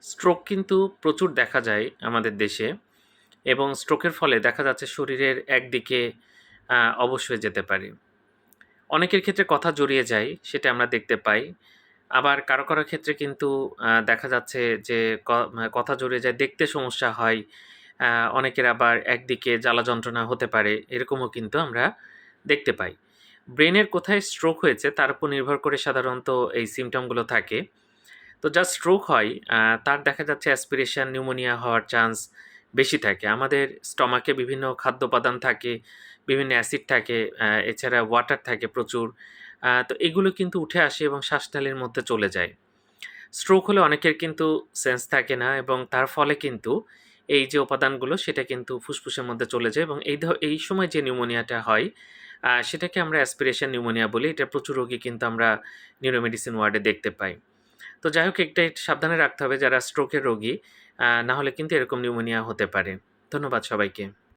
Stroke কিন্তু প্রচুর দেখা যায় আমাদের দেশে এবং স্ট্রোকের ফলে দেখা যাচ্ছে শরীরের একদিকে অবশ হয়ে যেতে পারে। অনেকের ক্ষেত্রে কথা জড়িয়ে যায়, সেটা আমরা দেখতে পাই। আবার কারো ক্ষেত্রে কিন্তু দেখা যাচ্ছে যে কথা জড়িয়ে যায়, দেখতে সমস্যা হয়। আ অনেকের আবার একদিকে জ্বালা যন্ত্রণা হতে পারে, এরকমও কিন্তু আমরা দেখতে পাই। ব্রেইনের কোথায় স্ট্রোক হয়েছে তার উপর নির্ভর করে সাধারণত এই সিম্পটমগুলো থাকে। তো যার স্ট্রোক হয় তার দেখা যাচ্ছে অ্যাসপিরেশন, নিউমোনিয়া হওয়ার চান্স বেশি থাকে। আমাদের স্টমাকে বিভিন্ন খাদ্য উপাদান থাকে, বিভিন্ন অ্যাসিড থাকে, এছাড়া ওয়াটার থাকে প্রচুর। তো এগুলো কিন্তু উঠে আসে এবং শ্বাসনালীর মধ্যে চলে যায়। স্ট্রোক হলে অনেকের কিন্তু সেন্স থাকে না এবং তার ফলে কিন্তু এই যে উপাদানগুলো সেটা কিন্তু ফুসফুসের মধ্যে চলে যায় এবং এই সময় যে নিউমোনিয়াটা হয় সেটাকে আমরা অ্যাসপিরেশন নিউমোনিয়া বলি। এটা প্রচুর রোগী কিন্তু আমরা নিউরোমেডিসিন ওয়ার্ডে দেখতে পাই। তো যাই হোক, এটা একটু সাবধানে রাখতে হবে যারা স্ট্রোকের রোগী, না হলে কিন্তু এরকম নিউমোনিয়া হতে পারে। ধন্যবাদ সবাইকে।